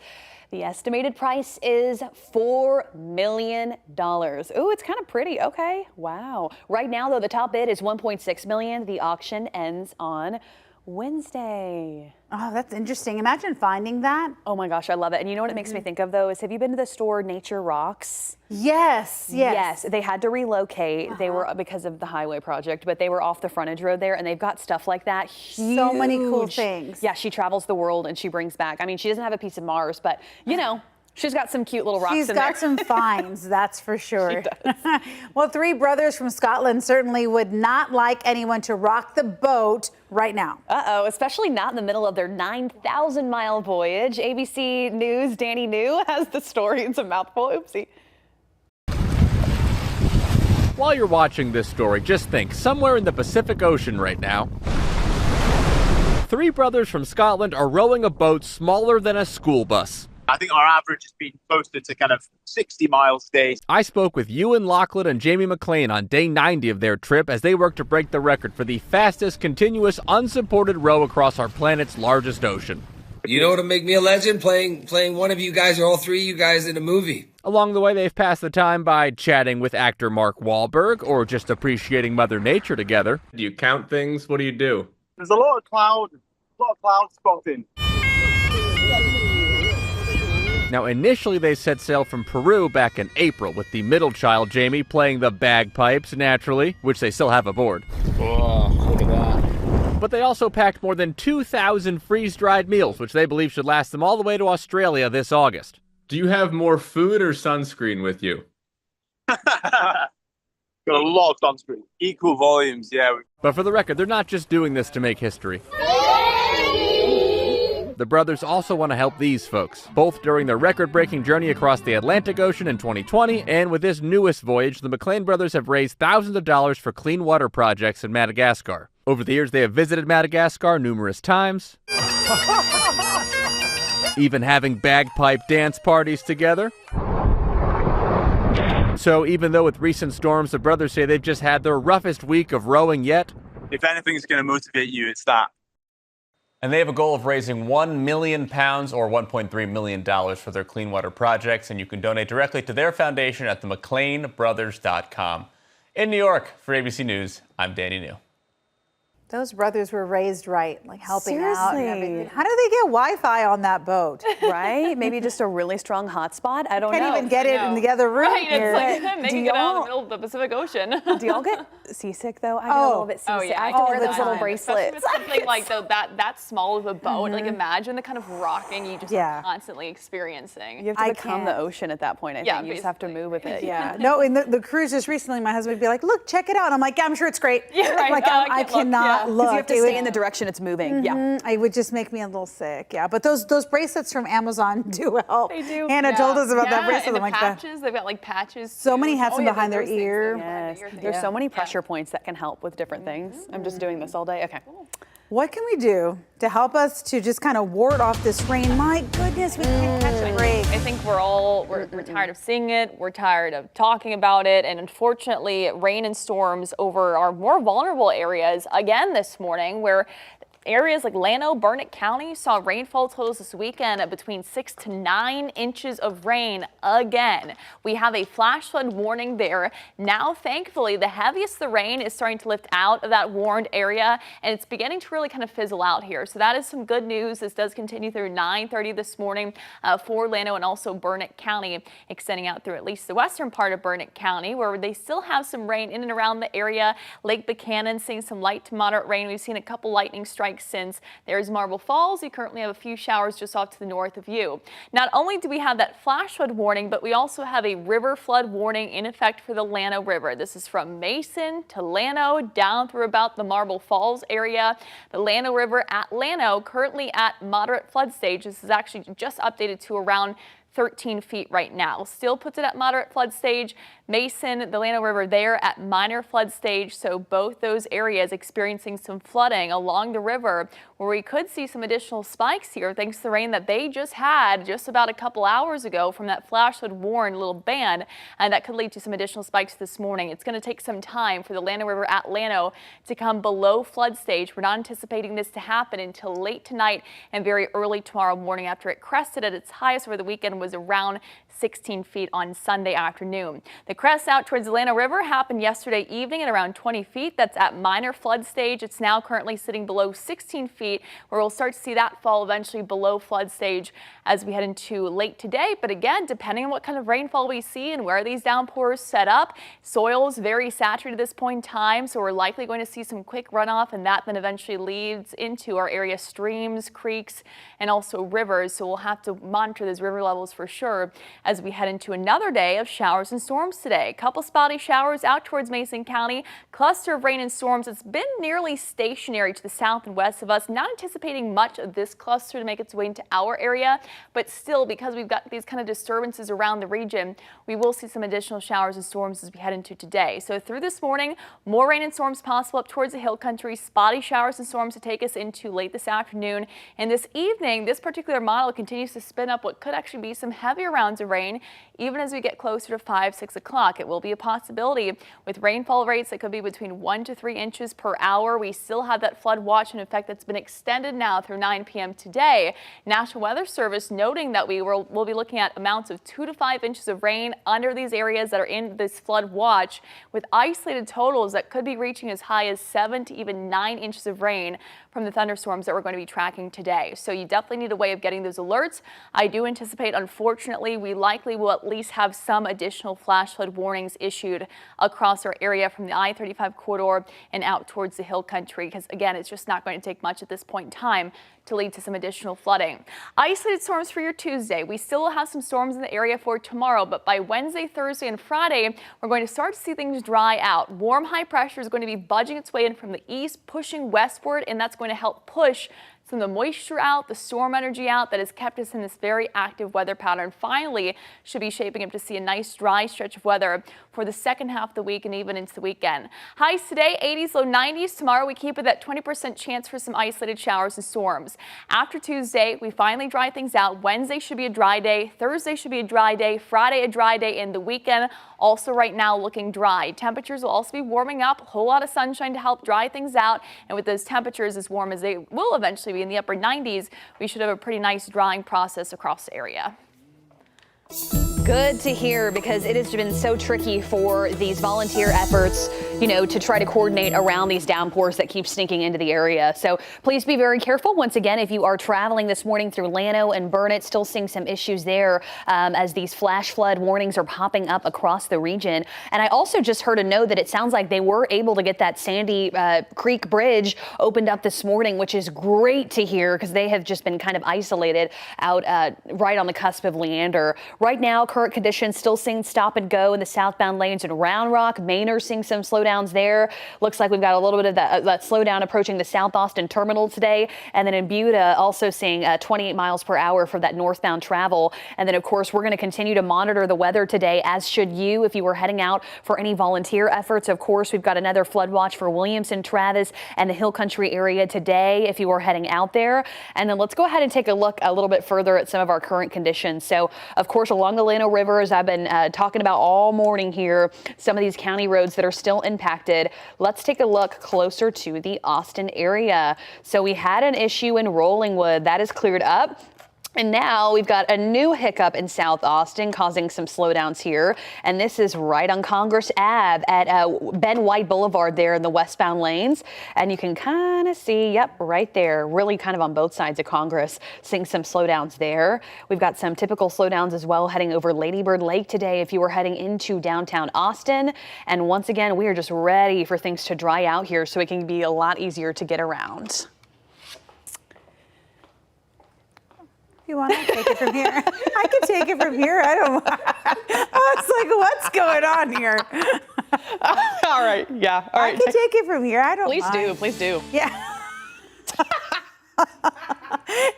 Speaker 2: The estimated price is $4 million. Ooh, it's kind of pretty. Okay, wow. Right now, though, the top bid is $1.6 million. The auction ends on Wednesday.
Speaker 1: Oh, that's interesting. Imagine finding that.
Speaker 2: Oh my gosh, I love it. And you know what it makes me think of, though, is have you been to the store Nature Rocks?
Speaker 1: Yes.
Speaker 2: Yes, they had to relocate. They were because of the highway project, but they were off the frontage road there, and they've got stuff like that. Huge.
Speaker 1: So many cool things.
Speaker 2: Yeah, she travels the world and she brings back. I mean, she doesn't have a piece of Mars, but you know. She's got some cute little rocks in there.
Speaker 1: She's got some finds, that's for sure. Well, 3 brothers from Scotland certainly would not like anyone to rock the boat right now.
Speaker 2: Uh-oh, especially not in the middle of their 9,000-mile voyage. ABC News' Danny New has the story. It's a mouthful. Oopsie.
Speaker 17: While you're watching this story, just think, somewhere in the Pacific Ocean right now, 3 brothers from Scotland are rowing a boat smaller than a school bus.
Speaker 18: I think our average has been closer to kind of 60 miles a day.
Speaker 17: I spoke with Ewan Loughlin and Jamie McLean on day 90 of their trip as they work to break the record for the fastest continuous unsupported row across our planet's largest ocean.
Speaker 19: You know what'll make me a legend? Playing one of you guys or all 3 of you guys in a movie.
Speaker 17: Along the way, they've passed the time by chatting with actor Mark Wahlberg or just appreciating Mother Nature together.
Speaker 19: Do you count things? What do you do?
Speaker 18: There's a lot of cloud spotting.
Speaker 17: Now, initially they set sail from Peru back in April, with the middle child, Jamie, playing the bagpipes naturally, which they still have aboard.
Speaker 19: Oh, look at that.
Speaker 17: But they also packed more than 2,000 freeze-dried meals, which they believe should last them all the way to Australia this August.
Speaker 19: Do you have more food or sunscreen with you?
Speaker 18: Got a lot of sunscreen. Equal volumes, yeah.
Speaker 17: But for the record, they're not just doing this to make history. The brothers also want to help these folks, both during their record-breaking journey across the Atlantic Ocean in 2020, and with this newest voyage, the McLean brothers have raised thousands of dollars for clean water projects in Madagascar. Over the years, they have visited Madagascar numerous times, even having bagpipe dance parties together. So even though with recent storms, the brothers say they've just had their roughest week of rowing yet,
Speaker 18: If anything's going to motivate you, it's that.
Speaker 20: And they have a goal of raising £1 million or $1.3 million for their clean water projects, and you can donate directly to their foundation at themcleanbrothers.com. In New York, for ABC News, I'm Danny New.
Speaker 1: Those brothers were raised right, like helping out and
Speaker 2: Seriously.
Speaker 1: everything. How do they get Wi-Fi on that boat?
Speaker 2: Right? Maybe just a really strong hotspot. I don't know.
Speaker 1: Can't even get it in the other room
Speaker 3: Right,
Speaker 1: here.
Speaker 3: it's like making it out in the middle of the Pacific Ocean.
Speaker 2: Do y'all get seasick though? I get a little bit seasick.
Speaker 3: Oh yeah,
Speaker 2: I have to wear those little
Speaker 3: Especially
Speaker 2: bracelets.
Speaker 3: with something like that small of a boat. Like imagine the kind of rocking you just are constantly experiencing.
Speaker 2: You have to become the ocean at that point. I think you just have to move with it.
Speaker 1: Yeah. No, in the cruise just recently, my husband would be like, look, check it out. I'm like, yeah, I'm sure it's great.
Speaker 3: Yeah, right.
Speaker 1: Like, I cannot look.
Speaker 2: Because you have to stay in the direction it's moving. Yeah.
Speaker 1: It would just make me a little sick. Yeah. But those bracelets from Amazon do help.
Speaker 3: They do.
Speaker 1: Hannah told us about that bracelet.
Speaker 3: And the
Speaker 1: I'm like,
Speaker 3: patches, they've got like patches.
Speaker 1: so many
Speaker 3: too.
Speaker 1: have them
Speaker 3: yeah,
Speaker 1: behind their
Speaker 3: those things,
Speaker 1: ear.
Speaker 3: yeah.
Speaker 2: Yes. There's so many pressure points that can help with different things. I'm just doing this all day. Okay.
Speaker 1: What can we do to help us to just kind of ward off this rain? My goodness, we can't catch a break.
Speaker 3: I think we're tired of seeing it. We're tired of talking about it. And unfortunately, rain and storms over our more vulnerable areas again this morning, where areas like Llano, Burnett County saw rainfall totals this weekend at between 6 to 9 inches of rain again. We have a flash flood warning there. Now, thankfully, the heaviest the rain is starting to lift out of that warned area, and it's beginning to really kind of fizzle out here. So that is some good news. This does continue through 9:30 this morning for Llano and also Burnett County, extending out through at least the western part of Burnett County, where they still have some rain in and around the area. Lake Buchanan seeing some light to moderate rain. We've seen a couple lightning strikes since. There's Marble Falls. You currently have a few showers just off to the north of you. Not only do we have that flash flood warning, but we also have a river flood warning in effect for the Llano River. This is from Mason to Llano down through about the Marble Falls area. The Llano River at Llano currently at moderate flood stage. This is actually just updated to around 13 feet right now. Still puts it at moderate flood stage. Mason, the Llano River there at minor flood stage. So both those areas experiencing some flooding along the river, where we could see some additional spikes here thanks to the rain that they just had just about a couple hours ago from that flash flood warning little band, and that could lead to some additional spikes this morning. It's going to take some time for the Llano River at Llano to come below flood stage. We're not anticipating this to happen until late tonight and very early tomorrow morning, after it crested at its highest over the weekend was around 16 feet on Sunday afternoon. The crest out towards the Llano River happened yesterday evening at around 20 feet. That's at minor flood stage. It's now currently sitting below 16 feet, where we'll start to see that fall eventually below flood stage as we head into late today. But again, depending on what kind of rainfall we see and where these downpours set up, soil's very saturated at this point in time, so we're likely going to see some quick runoff, and that then eventually leads into our area streams, creeks, and also rivers. So we'll have to monitor those river levels for sure as we head into another day of showers and storms today. A couple spotty showers out towards Mason County. Cluster of rain and storms. It's been nearly stationary to the south and west of us. Not anticipating much of this cluster to make its way into our area, but still, because we've got these kind of disturbances around the region, we will see some additional showers and storms as we head into today. So through this morning, more rain and storms possible up towards the hill country. Spotty showers and storms to take us into late this afternoon. And this evening, this particular model continues to spin up what could actually be some heavier rounds of rain rain. Even as we get closer to 5, 6 o'clock, it will be a possibility with rainfall rates that could be between 1 to 3 inches per hour. We still have that flood watch in effect that's been extended now through 9 p.m. today. National Weather Service noting that we'll be looking at amounts of 2 to 5 inches of rain under these areas that are in this flood watch, with isolated totals that could be reaching as high as 7 to even 9 inches of rain from the thunderstorms that we're going to be tracking today. So you definitely need a way of getting those alerts. I do anticipate, unfortunately, we likely will at least have some additional flash flood warnings issued across our area from the I-35 corridor and out towards the hill country, because again, it's just not going to take much at this point in time to lead to some additional flooding. Isolated storms for your Tuesday. We still will have some storms in the area for tomorrow, but by Wednesday, Thursday, and Friday, we're going to start to see things dry out. Warm high pressure is going to be budging its way in from the east, pushing westward, and that's going to help push some of the moisture out, the storm energy out that has kept us in this very active weather pattern. Finally, should be shaping up to see a nice dry stretch of weather for the second half of the week and even into the weekend. Highs today, 80s, low 90s. Tomorrow, we keep it at 20% chance for some isolated showers and storms. After Tuesday, we finally dry things out. Wednesday should be a dry day. Thursday should be a dry day. Friday, a dry day. And the weekend, also right now looking dry. Temperatures will also be warming up. A whole lot of sunshine to help dry things out. And with those temperatures as warm as they will eventually be in the upper 90s, we should have a pretty nice drying process across the area.
Speaker 2: Good to hear, because it has been so tricky for these volunteer efforts, to try to coordinate around these downpours that keep sneaking into the area. So please be very careful. Once again, if you are traveling this morning through Llano and Burnett, still seeing some issues there as these flash flood warnings are popping up across the region. And I also just heard a note that it sounds like they were able to get that Sandy Creek Bridge opened up this morning, which is great to hear, because they have just been kind of isolated out right on the cusp of Leander. Right now, current conditions still seeing stop and go in the southbound lanes in Round Rock. Manor seeing some slowdowns there. Looks like we've got a little bit of that slowdown approaching the South Austin terminal today. And then in Butte, also seeing 28 miles per hour for that northbound travel. And then, of course, we're going to continue to monitor the weather today, as should you if you were heading out for any volunteer efforts. Of course, we've got another flood watch for Williamson, Travis, and the Hill Country area today if you were heading out there. And then let's go ahead and take a look a little bit further at some of our current conditions. So, of course, along the Llano River, as I've been talking about all morning here, some of these county roads that are still impacted. Let's take a look closer to the Austin area. So we had an issue in Rollingwood that is cleared up. And now we've got a new hiccup in South Austin causing some slowdowns here. And this is right on Congress Ave at Ben White Boulevard there in the westbound lanes. And you can kind of see, yep, right there, really kind of on both sides of Congress, seeing some slowdowns there. We've got some typical slowdowns as well heading over Lady Bird Lake today if you were heading into downtown Austin. And once again, we are just ready for things to dry out here so it can be a lot easier to get around.
Speaker 1: You want to take it from here? I can take it from here. I don't. It's like, what's going on here?
Speaker 7: All right. Yeah. All right.
Speaker 1: I can take it from here. I don't.
Speaker 7: Please do.
Speaker 1: Yeah.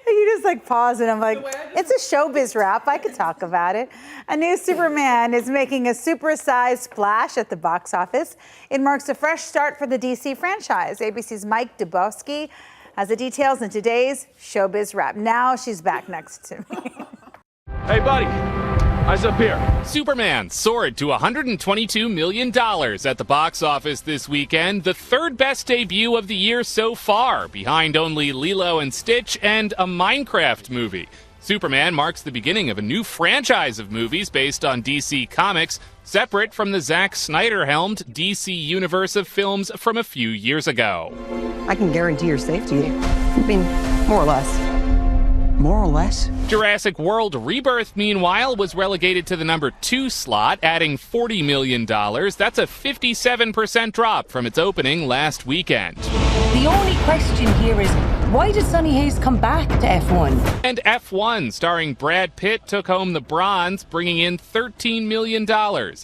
Speaker 1: You just like pause and I'm like, it's a showbiz rap. I could talk about it. A new Superman is making a supersized splash at the box office. It marks a fresh start for the DC franchise. ABC's Mike Dubowski has the details in today's Showbiz Wrap. Now she's back next to me.
Speaker 21: Hey, buddy, eyes up here.
Speaker 22: Superman soared to $122 million at the box office this weekend, the third best debut of the year so far, behind only Lilo and Stitch and a Minecraft movie. Superman marks the beginning of a new franchise of movies based on DC Comics, separate from the Zack Snyder-helmed DC universe of films from a few years ago.
Speaker 23: I can guarantee your safety. I mean, more or less. More or less?
Speaker 22: Jurassic World Rebirth, meanwhile, was relegated to the number 2 slot, adding $40 million. That's a 57% drop from its opening last weekend.
Speaker 24: The only question here is, why does Sonny Hayes come back to F1?
Speaker 22: And F1, starring Brad Pitt, took home the bronze, bringing in $13 million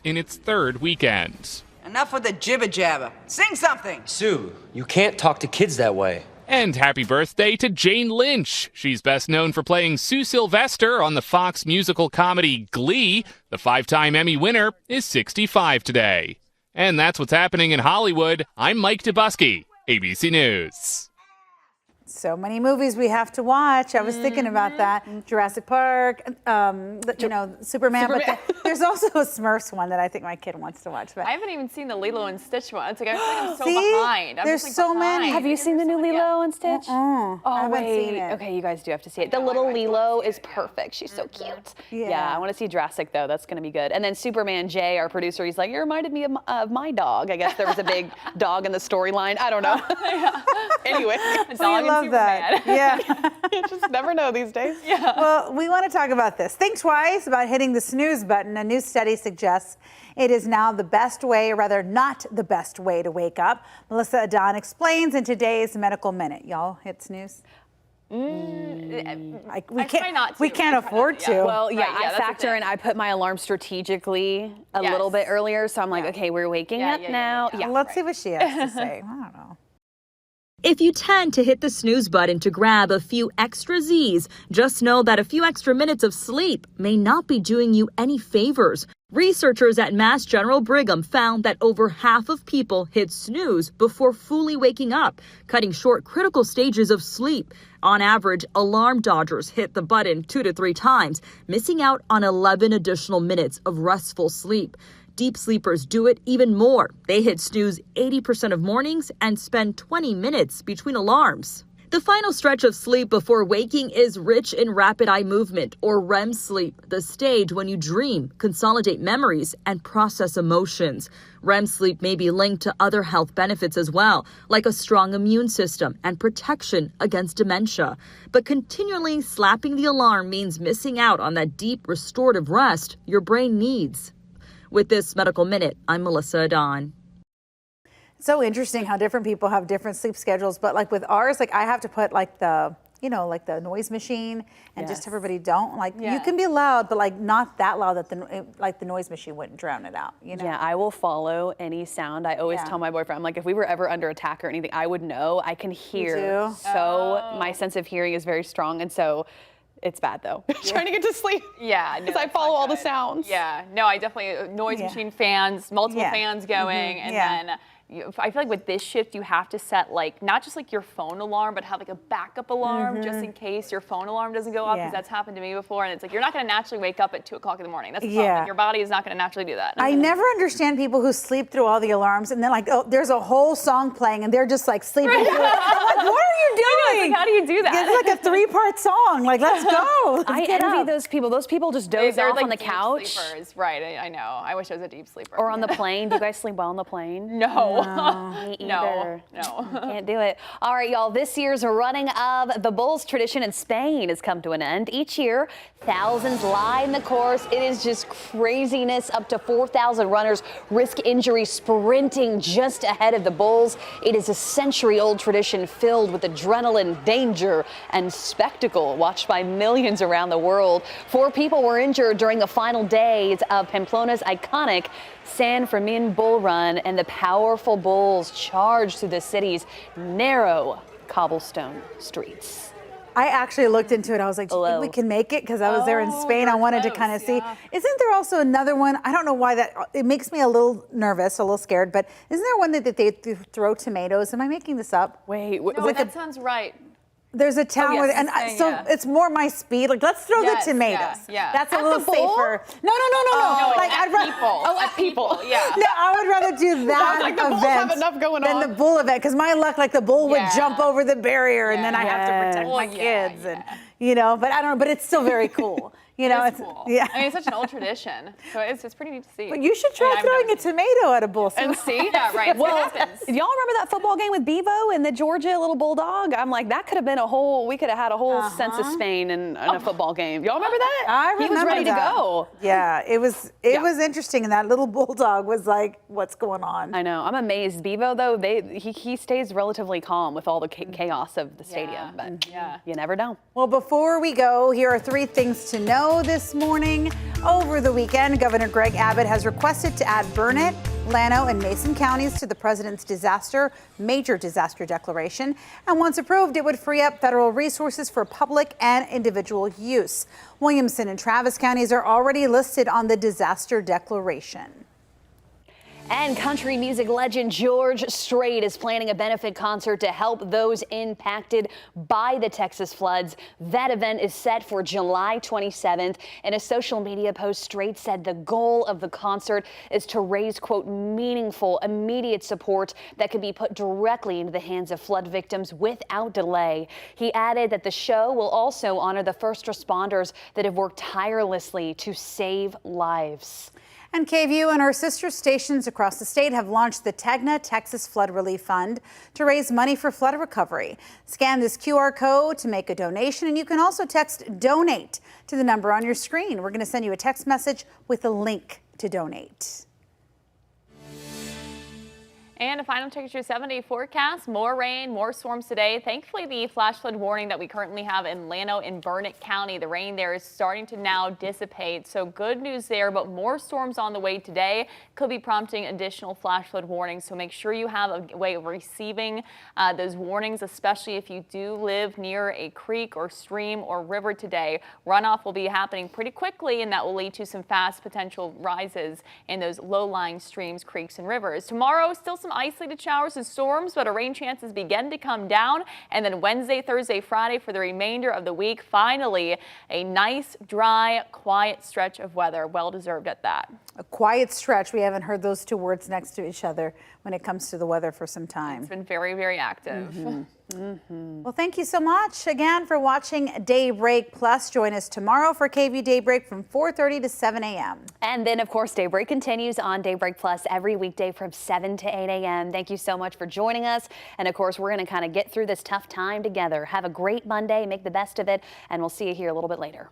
Speaker 22: in its third weekend.
Speaker 25: Enough with the jibber-jabber. Sing something!
Speaker 26: Sue, you can't talk to kids that way.
Speaker 22: And happy birthday to Jane Lynch. She's best known for playing Sue Sylvester on the Fox musical comedy Glee. The 5-time Emmy winner is 65 today. And that's what's happening in Hollywood. I'm Mike Dubowski, ABC News.
Speaker 1: So many movies we have to watch. I was thinking about that. Jurassic Park, Superman. But there's also a Smurfs one that I think my kid wants to watch. But
Speaker 3: I haven't even seen the Lilo and Stitch one. It's like I feel like I'm so
Speaker 1: See?
Speaker 3: behind.
Speaker 1: There's so many.
Speaker 2: Have you seen the new Lilo and Stitch?
Speaker 1: I haven't seen it.
Speaker 2: Okay, you guys do have to see it. The little Lilo is perfect. She's so cute. Yeah, I want to see Jurassic though. That's going to be good. And then Superman Jay, our producer, he's like, you reminded me of my dog. I guess there was a big dog in the storyline. I don't know. Anyway,
Speaker 1: I love that. Yeah.
Speaker 2: You just never know these days.
Speaker 3: Yeah.
Speaker 1: Well, we want to talk about this. Think twice about hitting the snooze button. A new study suggests it is now the best way, or rather not the best way to wake up. Melissa Adon explains in today's Medical Minute. Y'all hit snooze? We can't afford to.
Speaker 2: Well, I factor in. I put my alarm strategically a little bit earlier, so I'm like, okay, we're waking up now. Yeah.
Speaker 1: Let's see what she has to say. I don't know.
Speaker 4: If you tend to hit the snooze button to grab a few extra Z's, just know that a few extra minutes of sleep may not be doing you any favors. Researchers at Mass General Brigham found that over half of people hit snooze before fully waking up, cutting short critical stages of sleep. On average, alarm dodgers hit the button 2 to 3 times, missing out on 11 additional minutes of restful sleep. Deep sleepers do it even more. They hit snooze 80% of mornings and spend 20 minutes between alarms. The final stretch of sleep before waking is rich in rapid eye movement, or REM sleep, the stage when you dream, consolidate memories, and process emotions. REM sleep may be linked to other health benefits as well, like a strong immune system and protection against dementia. But continually slapping the alarm means missing out on that deep restorative rest your brain needs. With this Medical Minute, I'm Melissa Adon.
Speaker 1: So interesting how different people have different sleep schedules, but like with ours, like I have to put like the the noise machine, and just everybody don't. Like you can be loud, but like not that loud that the noise machine wouldn't drown it out.
Speaker 2: Yeah, I will follow any sound. I always tell my boyfriend, I'm like, if we were ever under attack or anything, I would know. I can hear. So my sense of hearing is very strong, and so. It's bad though. Trying to get to sleep.
Speaker 3: Yeah,
Speaker 2: because I follow all the sounds.
Speaker 3: Yeah, no, I definitely noise machine fans, multiple fans going, and then. I feel like with this shift, you have to set like not just like your phone alarm, but have like a backup alarm just in case your phone alarm doesn't go off, because that's happened to me before. And it's like you're not going to naturally wake up at 2 o'clock in the morning. That's the problem. Like, your body is not going to naturally do that.
Speaker 1: I never understand people who sleep through all the alarms and then like, oh, there's a whole song playing and they're just like sleeping through it. I'm like, what are you doing?
Speaker 3: Like, how do you do that?
Speaker 1: It's like a 3-part song. Like, let's go.
Speaker 2: I envy those people. Those people just doze off on the couch.
Speaker 3: Sleepers. Right, I know. I wish I was a deep sleeper.
Speaker 2: Or on the plane. Do you guys sleep well on the plane?
Speaker 3: No.
Speaker 2: No. Can't do it. All right, y'all, this year's running of the Bulls tradition in Spain has come to an end. Each year, thousands line the course. It is just craziness. Up to 4,000 runners risk injury sprinting just ahead of the Bulls. It is a century-old tradition filled with adrenaline, danger, and spectacle, watched by millions around the world. 4 people were injured during the final days of Pamplona's iconic San Fermin Bull Run, and the powerful bulls charged through the city's narrow cobblestone streets.
Speaker 1: I actually looked into it. I was like, do you think we can make it? Because I was there in Spain. I wanted to kind of see. Isn't there also another one? I don't know why it makes me a little nervous, a little scared, but isn't there one that they throw tomatoes? Am I making this up?
Speaker 2: Wait.
Speaker 3: No, that sounds right.
Speaker 1: There's a town where, and it's more my speed. Like, let's throw the tomatoes. That's a little safer. No.
Speaker 3: Like at people.
Speaker 1: At people.
Speaker 3: Yeah.
Speaker 1: No, I would rather do that
Speaker 2: like the Bulls have enough going
Speaker 1: than
Speaker 2: on.
Speaker 1: the bull event. Because my luck, like the bull would jump over the barrier, and then I have to protect my kids, and but I don't know. But it's still very cool.
Speaker 3: It's cool. Yeah. I mean, it's such an old tradition, so it's pretty neat to see.
Speaker 1: But you should try throwing a tomato at a bull.
Speaker 3: And see? Yeah, right.
Speaker 2: Well, y'all remember that football game with Bevo and the Georgia little bulldog? I'm like, that could have been we could have had a whole sense of Spain in a football game. Y'all remember that?
Speaker 1: I remember.
Speaker 2: He was ready to go.
Speaker 1: Yeah, it was interesting, and that little bulldog was like, what's going on?
Speaker 2: I know. I'm amazed. Bevo, though, he stays relatively calm with all the chaos of the stadium, but you never know.
Speaker 1: Well, before we go, here are 3 things to know this morning. Over the weekend, Governor Greg Abbott has requested to add Burnett, Llano, and Mason counties to the president's major disaster declaration. And once approved, it would free up federal resources for public and individual use. Williamson and Travis counties are already listed on the disaster declaration.
Speaker 2: And country music legend George Strait is planning a benefit concert to help those impacted by the Texas floods. That event is set for July 27th. In a social media post, Strait said the goal of the concert is to raise, quote, meaningful, immediate support that can be put directly into the hands of flood victims without delay. He added that the show will also honor the first responders that have worked tirelessly to save lives.
Speaker 1: And KVUE and our sister stations across the state have launched the Tegna Texas Flood Relief Fund to raise money for flood recovery. Scan this QR code to make a donation, and you can also text DONATE to the number on your screen. We're going to send you a text message with a link to donate.
Speaker 3: And a final check at your 7-day forecast. More rain, more storms today. Thankfully, the flash flood warning that we currently have in Llano and Burnett County, the rain there is starting to now dissipate. So good news there, but more storms on the way today could be prompting additional flash flood warnings. So make sure you have a way of receiving those warnings, especially if you do live near a creek or stream or river today. Runoff will be happening pretty quickly, and that will lead to some fast potential rises in those low-lying streams, creeks, and rivers. Tomorrow, still some isolated showers and storms, but our rain chances begin to come down. And then Wednesday, Thursday, Friday for the remainder of the week, finally a nice, dry, quiet stretch of weather. Well deserved at that.
Speaker 1: A quiet stretch. We haven't heard those two words next to each other when it comes to the weather for some time.
Speaker 3: It's been very, very active.
Speaker 1: Well, thank you so much again for watching Daybreak Plus. Join us tomorrow for KVUE Daybreak from 4:30 to 7 a.m.
Speaker 2: And then, of course, Daybreak continues on Daybreak Plus every weekday from 7 to 8 a.m. Thank you so much for joining us. And, of course, we're going to kind of get through this tough time together. Have a great Monday. Make the best of it. And we'll see you here a little bit later.